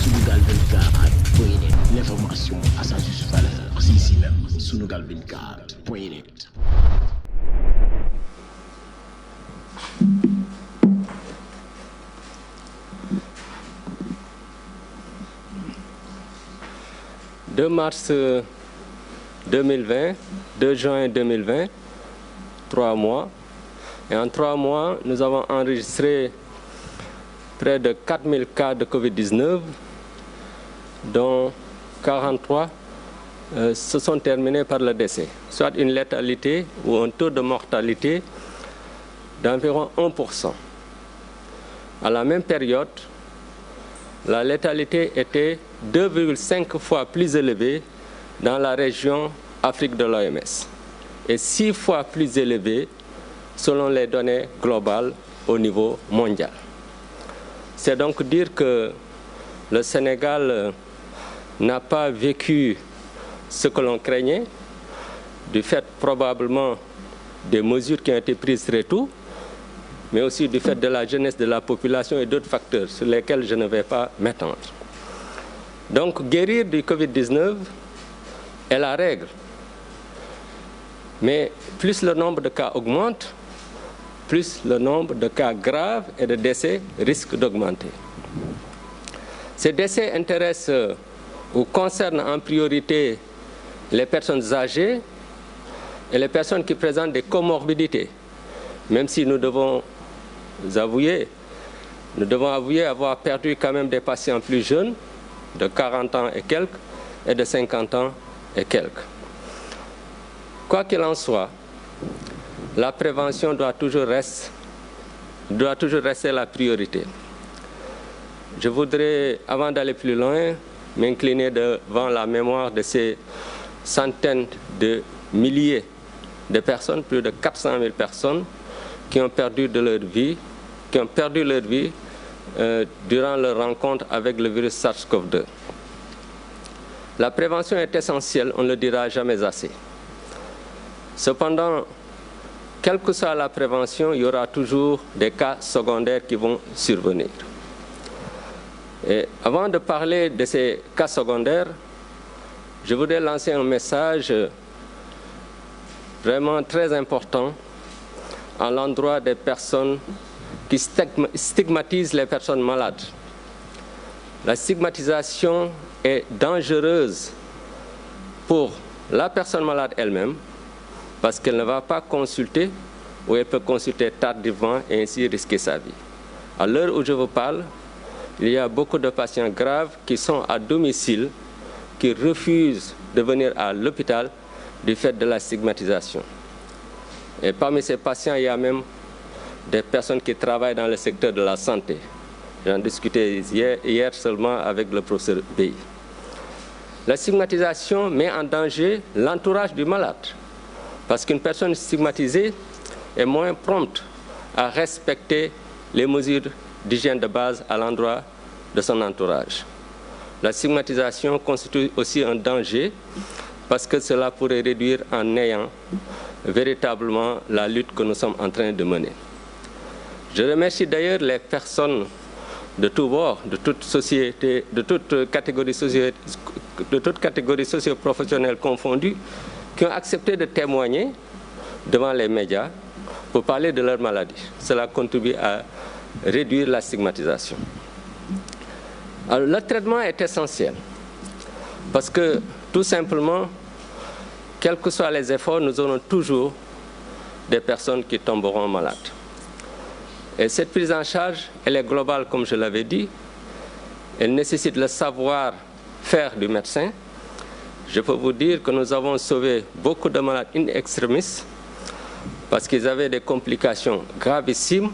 Sunugal 24.net. L'information à sa juste valeur. C'est ici même. Sunugal 24.net. « 2 mars 2020, 2 juin 2020, 3 mois. Et en 3 mois, nous avons enregistré près de 4000 cas de Covid-19, dont 43 se sont terminés par le décès, soit une létalité ou un taux de mortalité d'environ 1%. À la même période, la létalité était 2,5 fois plus élevée dans la région Afrique de l'OMS et 6 fois plus élevée selon les données globales au niveau mondial. C'est donc dire que le Sénégal n'a pas vécu ce que l'on craignait, du fait probablement des mesures qui ont été prises très tôt, mais aussi du fait de la jeunesse de la population et d'autres facteurs sur lesquels je ne vais pas m'étendre. Donc, guérir du Covid-19 est la règle. Mais plus le nombre de cas augmente, plus le nombre de cas graves et de décès risque d'augmenter. Ces décès intéressent ou concernent en priorité les personnes âgées et les personnes qui présentent des comorbidités, même si nous devons avouer avoir perdu quand même des patients plus jeunes, de 40 ans et quelques, et de 50 ans et quelques. Quoi qu'il en soit, la prévention doit toujours rester la priorité. Je voudrais, avant d'aller plus loin, m'incliner devant la mémoire de ces centaines de milliers de personnes, plus de 400 000 personnes, qui ont perdu leur vie durant leur rencontre avec le virus SARS-CoV-2. La prévention est essentielle, on ne le dira jamais assez. Cependant, quelle que soit la prévention, il y aura toujours des cas secondaires qui vont survenir. Et avant de parler de ces cas secondaires, je voudrais lancer un message vraiment très important à l'endroit des personnes qui stigmatisent les personnes malades. La stigmatisation est dangereuse pour la personne malade elle-même parce qu'elle ne va pas consulter ou elle peut consulter tardivement et ainsi risquer sa vie. À l'heure où je vous parle, il y a beaucoup de patients graves qui sont à domicile, qui refusent de venir à l'hôpital du fait de la stigmatisation. Et parmi ces patients, il y a même des personnes qui travaillent dans le secteur de la santé. J'en discutais hier seulement avec le professeur Bey. La stigmatisation met en danger l'entourage du malade, parce qu'une personne stigmatisée est moins prompte à respecter les mesures d'hygiène de base à l'endroit de son entourage. La stigmatisation constitue aussi un danger parce que cela pourrait réduire en néant véritablement la lutte que nous sommes en train de mener. Je remercie d'ailleurs les personnes de tous bords, de toute société, de toute catégorie socio-professionnelle confondue, qui ont accepté de témoigner devant les médias pour parler de leur maladie. Cela contribue à réduire la stigmatisation. Alors, le traitement est essentiel parce que, tout simplement, quels que soient les efforts, nous aurons toujours des personnes qui tomberont malades. Et cette prise en charge, elle est globale, comme je l'avais dit. Elle nécessite le savoir-faire du médecin. Je peux vous dire que nous avons sauvé beaucoup de malades in extremis parce qu'ils avaient des complications gravissimes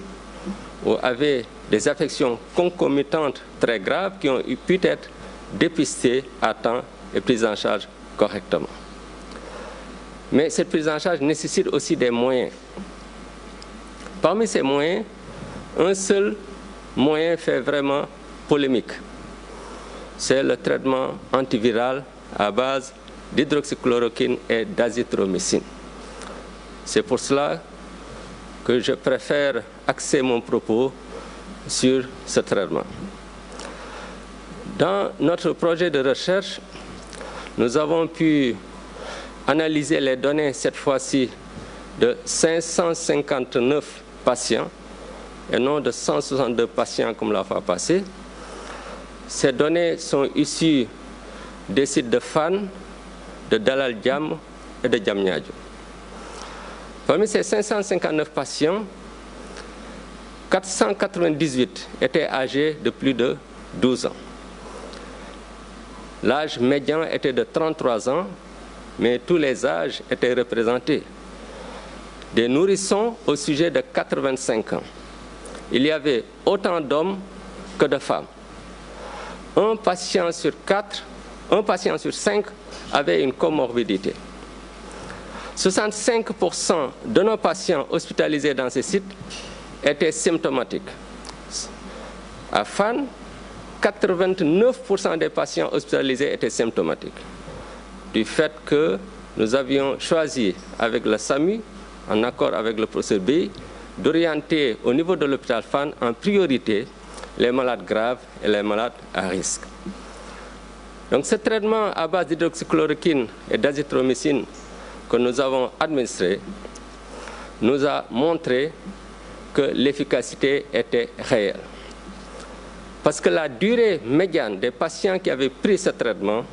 ou avaient des affections concomitantes très graves qui ont pu être dépistées à temps et prises en charge correctement. Mais cette prise en charge nécessite aussi des moyens. Parmi ces moyens, un seul moyen fait vraiment polémique. C'est le traitement antiviral à base d'hydroxychloroquine et d'azithromycine. C'est pour cela que je préfère axer mon propos sur ce traitement. Dans notre projet de recherche, nous avons pu analyser les données, cette fois-ci, de 559 patients et non de 162 patients comme la fois passée. Ces données sont issues des sites de Fann, de Dalal Jamm et de Diamniadio. Parmi ces 559 patients, 498 étaient âgés de plus de 12 ans. L'âge médian était de 33 ans, mais tous les âges étaient représentés. Des nourrissons au sujet de 85 ans. Il y avait autant d'hommes que de femmes. Un patient sur 5 avait une comorbidité. 65% de nos patients hospitalisés dans ces sites étaient symptomatiques. À Fann, 89% des patients hospitalisés étaient symptomatiques. Du fait que nous avions choisi avec le SAMU, en accord avec le professeur Bey, d'orienter au niveau de l'hôpital Fann en priorité les malades graves et les malades à risque. Donc ce traitement à base d'hydroxychloroquine et d'azithromycine que nous avons administré nous a montré que l'efficacité était réelle. Parce que la durée médiane des patients qui avaient pris ce traitement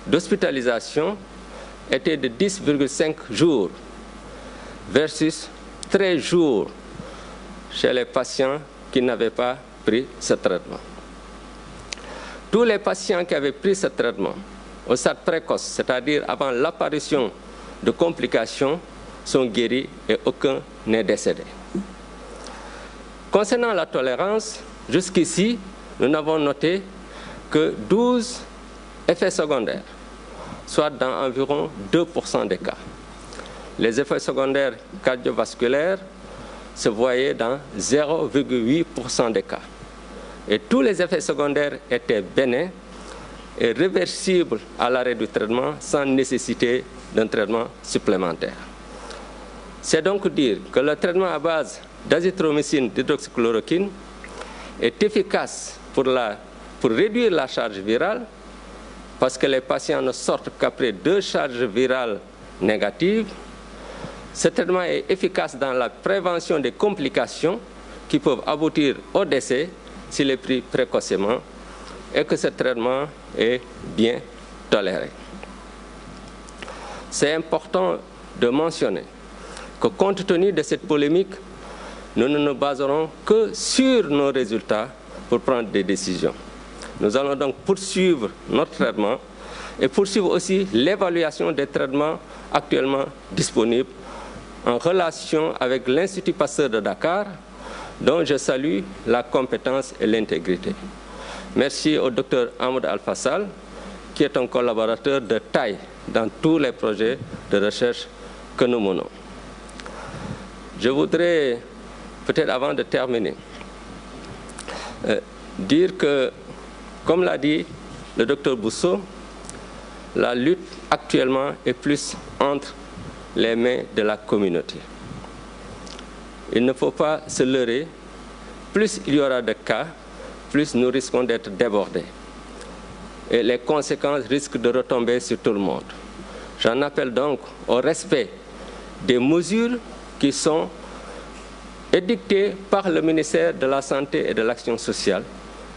d'hospitalisation était de 10,5 jours versus 13 jours chez les patients qui n'avaient pas pris ce traitement. Tous les patients qui avaient pris ce traitement au stade précoce, c'est-à-dire avant l'apparition de complications, sont guéris et aucun n'est décédé. Concernant la tolérance, jusqu'ici, nous n'avons noté que 12 effets secondaires, soit dans environ 2% des cas. Les effets secondaires cardiovasculaires se voyaient dans 0,8% des cas. Et tous les effets secondaires étaient bénins et réversibles à l'arrêt du traitement sans nécessité d'un traitement supplémentaire. C'est donc dire que le traitement à base d'azithromycine d'hydroxychloroquine est efficace pour réduire la charge virale parce que les patients ne sortent qu'après 2 charges virales négatives. Ce traitement est efficace dans la prévention des complications qui peuvent aboutir au décès s'il est pris précocement et que ce traitement est bien toléré. C'est important de mentionner que compte tenu de cette polémique, nous ne nous baserons que sur nos résultats pour prendre des décisions. Nous allons donc poursuivre notre traitement et poursuivre aussi l'évaluation des traitements actuellement disponibles en relation avec l'Institut Pasteur de Dakar, dont je salue la compétence et l'intégrité. Merci au Dr Ahmed Al-Fassal, qui est un collaborateur de taille dans tous les projets de recherche que nous menons. Je voudrais, peut-être avant de terminer, dire que, comme l'a dit le Dr Bousso, la lutte actuellement est plus entre les mains de la communauté. Il ne faut pas se leurrer. Plus il y aura de cas, plus nous risquons d'être débordés. Et les conséquences risquent de retomber sur tout le monde. J'en appelle donc au respect des mesures qui sont édictées par le ministère de la Santé et de l'Action sociale,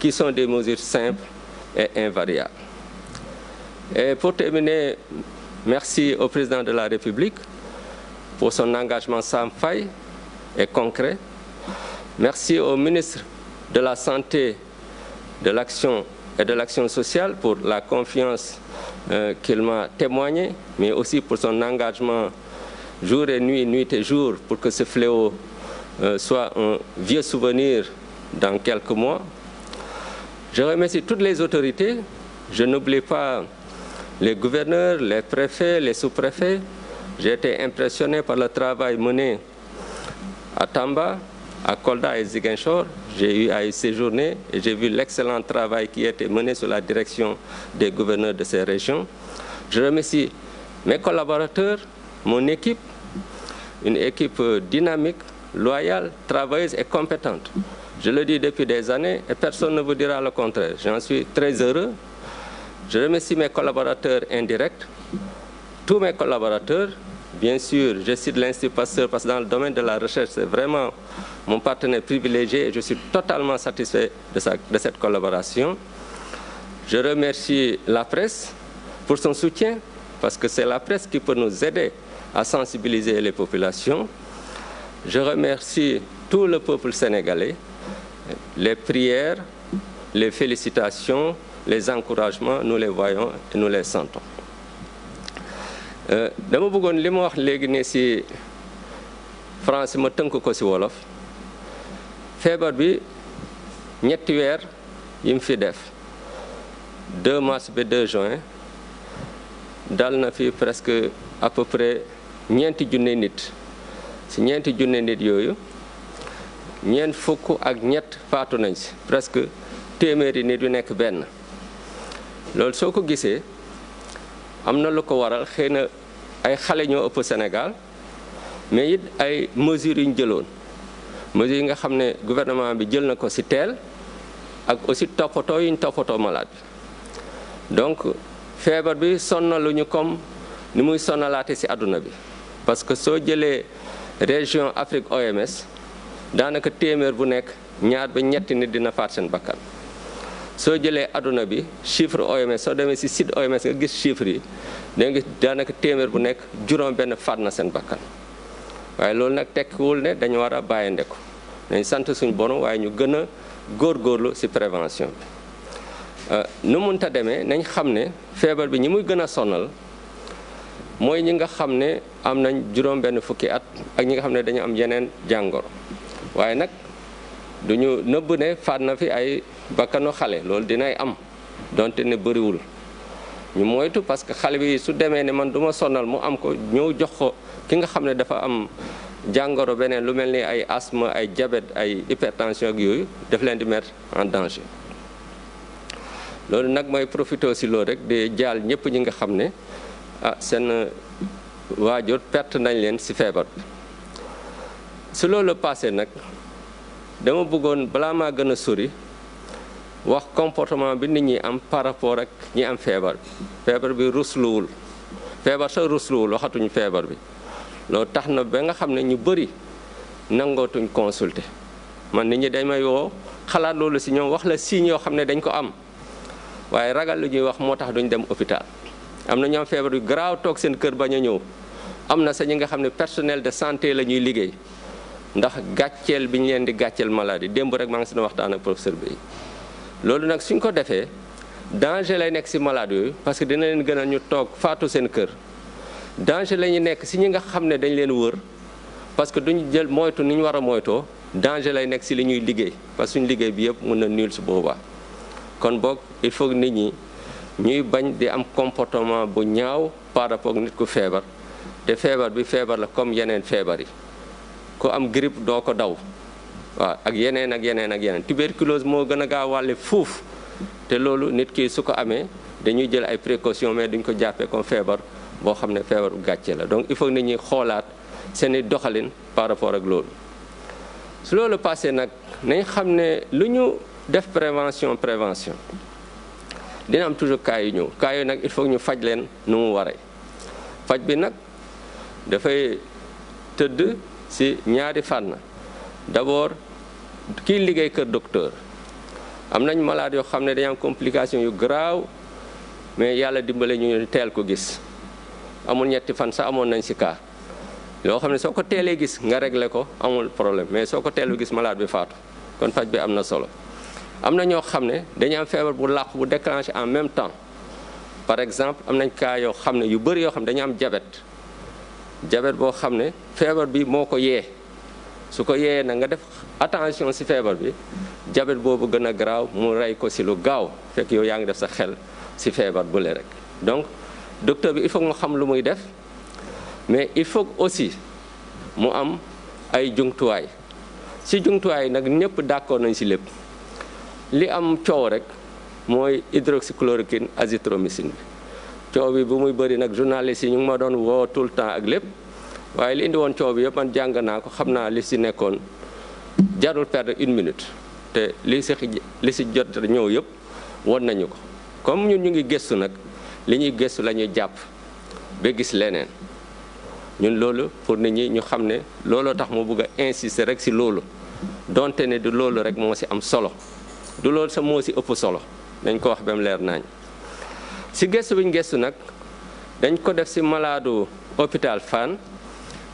qui sont des mesures simples et invariables. Et pour terminer, merci au président de la République pour son engagement sans faille et concret. Merci au ministre de la Santé, de l'Action et de l'Action sociale pour la confiance qu'il m'a témoignée, mais aussi pour son engagement jour et nuit, nuit et jour, pour que ce fléau soit un vieux souvenir dans quelques mois. Je remercie toutes les autorités. Je n'oublie pas les gouverneurs, les préfets, les sous-préfets. J'ai été impressionné par le travail mené à Tamba, à Kolda et Ziguinchor. J'ai eu à y séjourner et j'ai vu l'excellent travail qui a été mené sous la direction des gouverneurs de ces régions. Je remercie mes collaborateurs, mon équipe, une équipe dynamique, loyale, travailleuse et compétente. Je le dis depuis des années et personne ne vous dira le contraire. J'en suis très heureux. Je remercie mes collaborateurs indirects, tous mes collaborateurs. Bien sûr, je cite l'Institut Pasteur parce que dans le domaine de la recherche, c'est vraiment mon partenaire privilégié et je suis totalement satisfait de cette collaboration. Je remercie la presse pour son soutien parce que c'est la presse qui peut nous aider à sensibiliser les populations. Je remercie tout le peuple sénégalais, les prières, les félicitations, les encouragements, nous les voyons et nous les sentons. dama bëggoon li ma wax léegi ne ci français ma tënk ko ci wolof feebar bi ñetti weer yi mu fi def 2 mars ba 2 juin dal na fi presque à peu près ñeenti junne nit ci ñeenti junne nit yooyu ñeent fukk ak ñett faatu nañ ci presque téeméeri nit yu nekk benn loolu soo ko gisee am na lu ko waral xëy na ay xale ñoo ëpp Sénégal mais it ay mesures yu ñu jëloon mesures yi nga xam ne gouvernement bi jël na ko ci teel ak aussi toppatoo yu ñu toppatoo malade bi donc feebar bi sonnaluñu comme ni muy sonnalaate ci àdduna bi parce que soo jëlee région Afrique OMS daanaka téeméer bu nekk ñaar ba ñetti nit dina faat seen bakkan soo jëlee àdduna bi chiffre OMS soo demee ci site OMS nga gis chiffre yi da nga gis daanaka téeméer bu nekk juróom benn faat na seen bakkan waaye loolu nag tekkiwul ne dañu war a bàyyindeku dañ sant suñu borom waaye ñu gën a góorgóorlu ci prévention bi nu munta demee nañ xam ne feebar bi ñi muy gën a sonal mooy ñi nga xam ne am nañ juróom benn fukki at ak ñi nga xam ne dañu am yeneen jàngoro waaye nag duñu nëbb ne faat na fi ay bakkanu xale loolu dinay am donte ne bëriwul ñu moytu parce que xale bi su demee ne man duma sonal mu am ko ñëw jox ko ki nga xam ne dafa am jàngoro beneen lu mel ni ay asthme ay diabète ay hypertension ak yooyu daf leen di mettre en danger loolu nag mooy profité aussi loolu rek di jaal ñëpp ñi nga xam ne seen waajur perte nañ leen ci feebar bi su loolu passé nag dama bëggoon balaa maa gën a sori wax comportement bi nit ñi am par rapport ak ñi am feebar bi feebar bi rusluwul feebar sa rusluwul waxatuñu feebar bi loolu tax na ba nga xam ne ñu bëri nangootuñ consulter man nit ñi dañ may woo xalaat loolu ci ñoom wax la signe yoo xam ne dañ ko am waaye ragal lu ñuy wax moo tax duñ dem hôpital am na ñoom feebar yu garaaw toog seen kër bañ a ñëw am na sa ñi nga xam ne personnel de santé la ñuy liggéey ndax gàcceel bi ñu leen di gàcceel maladie démb rek maa ngi si waxtaan ak professeur bi loolu nag suñ ko defee danger lay nekk ci malade yooyu parce que dina leen gën a ñu toog faatu seen kër danger la ñu nekk ci ñi nga xam ne dañ leen wër parce que duñu jël moytu ni ñu war a moytoo danger lay nekk ci li ñuy liggéey parce que suñu liggéey bi yëpp mën na nul ci boobaa kon boog il faut que nit ñi ñuy bañ di am comportement bu ñaaw par rapport ak nit ku feebar te feebar bi feebar la comme yeneen feebar yi ku am grippe doo ko daw waaw ak yeneen ak yeneen ak yeneen tuberculose moo gën a gaaw wàlle fuuf te loolu nit ki su ko amee dañuy jël ay précautions mais duñ ko jàppee comme feebar boo xam ne feebar bu gàcce la donc il faut nit ñi xoolaat seeni doxalin par rapport ak loolu su loolu passé nag nañ xam ne lu ñu def prévention dina am toujours cas yu ñëw cas yu nag il faut ñu faj leen nu mu waree faj bi nag dafay tëdd ci ñaari fànn d'abord kiy liggéey kër docteur am nañ malade yoo xam ne dañu am complication yu garaaw mais yàlla dimbale ñu teel ko gis amul ñetti fan sax amoon nañ ci cas loo xam ne soo ko teelee gis nga régler ko amul problème mais soo ko teelu gis malade bi faatu kon faj bi am na solo am na ñoo xam ne dañu am feebar bu làqu bu déclenché en même temps par exemple am nañ cas yoo xam ne yu bëri yoo xam ne dañu am diabète boo xam ne feebar bi moo ko yee su ko yee na nga def attention ci feebar bi diabète boobu gën a garaaw mu rey ko ci lu gaaw fekk yow yaa ngi def sa xel ci feebar bu le rek donc docteur bi il faut mu xam lu muy def mais il faut aussi mu am ay jumtuwaay ci jumtuwaay nag ñëpp d'accord nañ ci lépp li am coow rek mooy hydroxychloroquine azithromycine bi coow bi bu muy bëri nag journaliste yi ñu ngi ma doon woo tout le temps ak lépp waaye li indi woon coow bi yëpp man jàng naa ko xam naa li ci nekkoon jarul perdre 1 minute te li si jot ñëw yëpp won nañu ko comme ñun ñu ngi gëstu nag li ñuy gëstu la ñuy jàpp ba gis leneen ñun loolu pour nit ñi ñu xam ne looloo tax mu bëgg a insister rek si loolu donte ne du loolu rek moo si am solo du loolu sa moo si ëpp solo dañ ko wax ba mu leer nañ si gëstu bi ñu gëstu nag dañ ko def si maladu hôpital Fann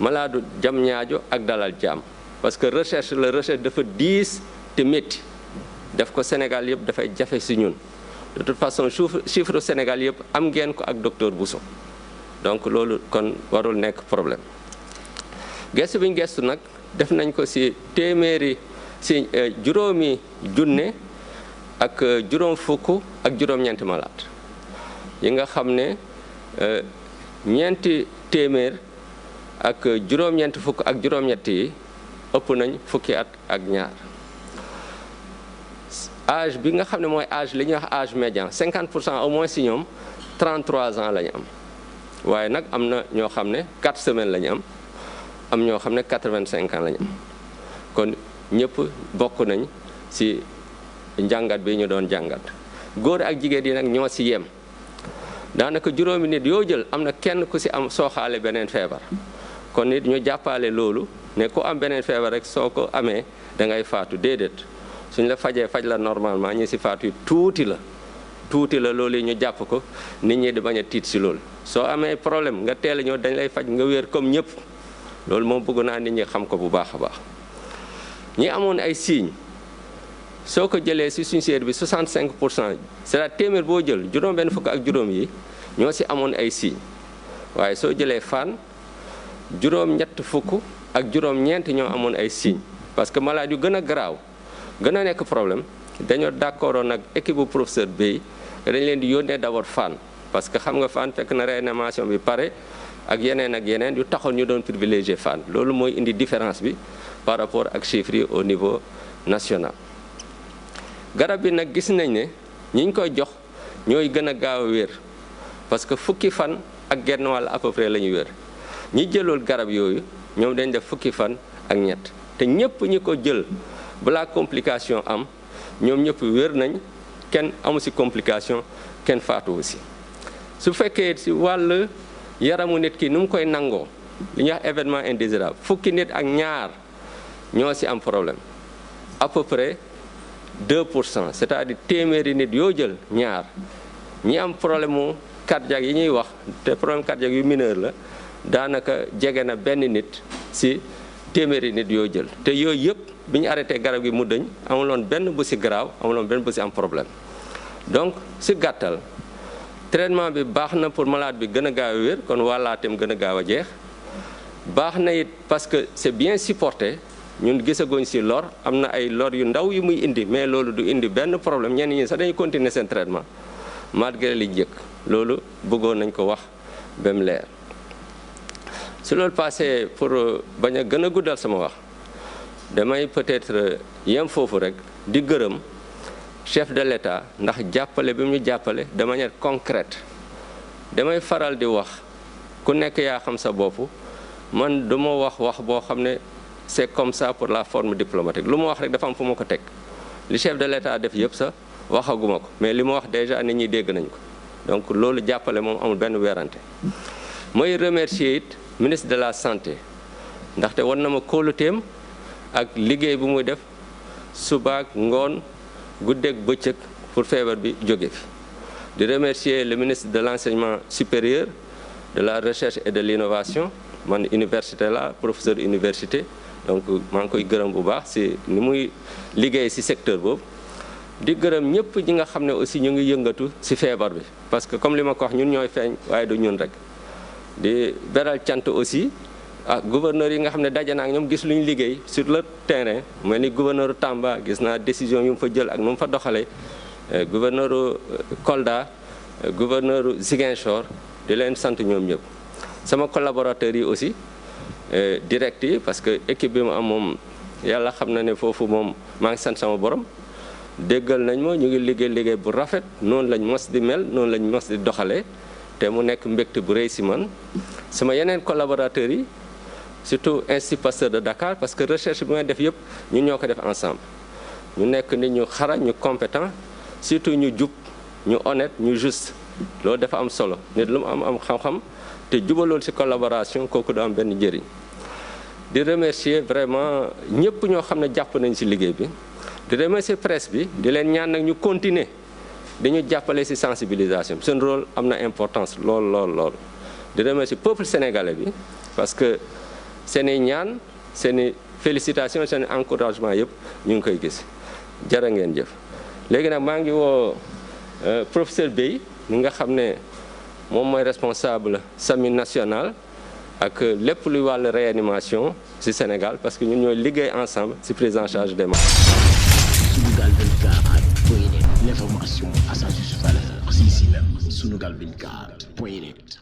maladu Diamniadio ak Dalal Jàmm parce que recherche dafa diis te métti def ko Sénégal yëpp dafay jafe si ñun de toute façon chiffre Sénégal yëpp am ngeen ko ak docteur Bousso donc loolu kon warul nekk problème gëstu bi ñu gëstu nag def nañ ko si juróomi junne ak juróom fukk ak juróom-ñeenti malade yi nga xam ne ñeenti téeméer ak juróom-ñeenti fukk ak juróom-ñetti yi ëpp nañ fukki at ak ñaar âge bi nga xam ne mooy âge li ñuy wax âge médian 50% au moins si ñoom 33 ans la ñu am waaye nag am na ñoo xam ne 4 semaines la ñu am ñoo xam ne 85 ans la ñu am kon ñëpp bokk nañ si njàngat bi ñu doon jàngat góor ak jigéen yi nag ñoo si yem daanaka juróomi nit yoo jël am na kenn ku si am sooxaale beneen feebar kon nit ñu jàppale loolu ne ku am beneen feebar rek soo ko amee da ngay faatu déedéet suñ la fajee faj la normalement ñi si faatu yi tuuti la loolu yi ñu jàpp ko nit ñi di bañ a tiit si loolu soo amee problème nga teel a ñëw dañ lay faj nga wér comme ñëpp loolu moom bëgg naa nit ñi xam ko bu baax a baax ñi amoon ay signes soo ko jëlee si suñu série bi 65% c'est-à-dire téeméer boo jël juróom-benn fukk ak juróom yi ñoo si amoon ay signes waaye soo jëlee Fann juróom-ñett fukk ak juróom-ñeent ñoo amoon ay signes parce que malade yu gën a garaaw gën a nekk problème dañoo d'accord nag équipe bu professeur Bey dañ leen di yónnee d'abord Fann parce que xam nga Fann fekk na réanimation bi pare ak yeneen yu taxoon ñu doon privilégié Fann loolu mooy indi différence bi par rapport ak chiffres yi au niveau national. garab bi nag gis nañ ne ñi ñu koy jox ñooy gën a gaaw a wér parce que fukki fan ak genn wàll à peu près la ñu wér ñi jëlool garab yooyu ñoom dañ def fukki fan ak ñett te ñëpp ñi ko jël balaa complication am ñoom ñëpp wér nañ kenn amu si complication kenn faatu aussi su fekkee si wàll yaramu nit ki nu mu koy nangoo li ñuy wax événement indésirable fukki nit ak ñaar ñoo si am problème à peu près 2%, c'est-à-dire téeméeri nit yoo jël ñaar ñi am problème mu cardiaque yi ñuy wax te problème cardiaque yu mineur la daanaka jege na benn nit si téeméeri nit yoo jël te yooyu yëpp bi ñu arrêté garab gi mu dëñ amuloon benn bu si garaaw amuloon benn bu si am problème donc si gàttal traitement bi baax na pour malade bi gën a gaaw a wér kon wàllaateem gën a gaaw a jeex baax na it parce que c'est bien supporté ñun gisaguñ si lor am na ay lor yu ndaw yu muy indi mais loolu du indi benn problème ñenn ñi sax dañuy continuer seen traitement malgré li njëkk loolu bëggoon nañ ko wax ba mu leer su loolu passé pour bañ a gën a guddal sama wax damay peut-être yem foofu rek di gërëm chef de l'État ndax jàppale bi mu ñu jàppale de manière concrète damay faral di wax ku nekk yaa xam sa bopp man du ma wax boo xam ne c'est comme ça pour la forme diplomatique lu ma wax rek dafa am fu ma ko teg li chef de l'État def yëpp sax waxaguma ko mais li ma wax déjà nit ñi dégg nañ ko donc loolu jàppale moom amul benn weerante mooy remercier it ministre de la santé ndaxte war na ma kóoluteem ak liggéey bu muy def subaak ngoon guddeeg bëccëg pour feebar bi jóge fi di remercier le ministre de l'enseignement supérieur de la recherche et de l'innovation man université la professeur université donc maa ngi koy gërëm bu baax si ni muy liggéey si secteur boobu di gërëm ñëpp ñi nga xam ne aussi ñu ngi yëngatu si feebar bi parce que comme li ma ko wax ñun ñooy feeñ waaye du ñun rek di beral cant aussi ah gouverneur yi nga xam ne daje naa ak ñoom gis lu ñu liggéey sur le terrain mel ni gouverneur Tamba gis naa décision yu mu fa jël ak nu mu fa doxalee gouverneur Kolda gouverneur Ziguinchor di leen sant ñoom ñëpp sama collaborateurs yi aussi direct yi parce que équipe bi mu am moom yàlla xam na ne foofu moom maa ngi sant sama borom déggal nañ ma ñu ngi liggéey bu rafet noonu lañ mos di mel noonu lañ mos di doxalee te mu nekk mbégte bu rëy si man sama yeneen collaborateurs yi surtout Institut Pasteur de Dakar parce que recherche bi may def yëpp ñun ñoo ko def ensemble ñu nekk nit ñu xarañ ñu compétent surtout ñu jub ñu honnête ñu juste loolu dafa am solo nit lu mu am xam-xam te jubalool ci collaboration kooku du am benn njëriñ. di remercier vraiment ñëpp ñoo xam ne jàpp nañ ci liggéey bi di remercier presse bi di leen ñaan nag ñu continuer dañu jàppale ci sensibilisation seen rôle am na importance lool. di remercier peuple sénégalais bi parce que seeni ñaan seeni félicitations seeni encouragement yëpp ñu ngi koy gis jërë ngeen jëf. léegi nag maa ngi woo professeur Bey mi nga xam ne moom mooy responsable SAMU national ak lépp luy wàllu réanimation ci Sénégal parce que ñun ñooy liggéey ensemble ci prise en charge des malades. Sunugal24.net, l'information à sa juste valeur, c'est ici même, Sunugal24.net.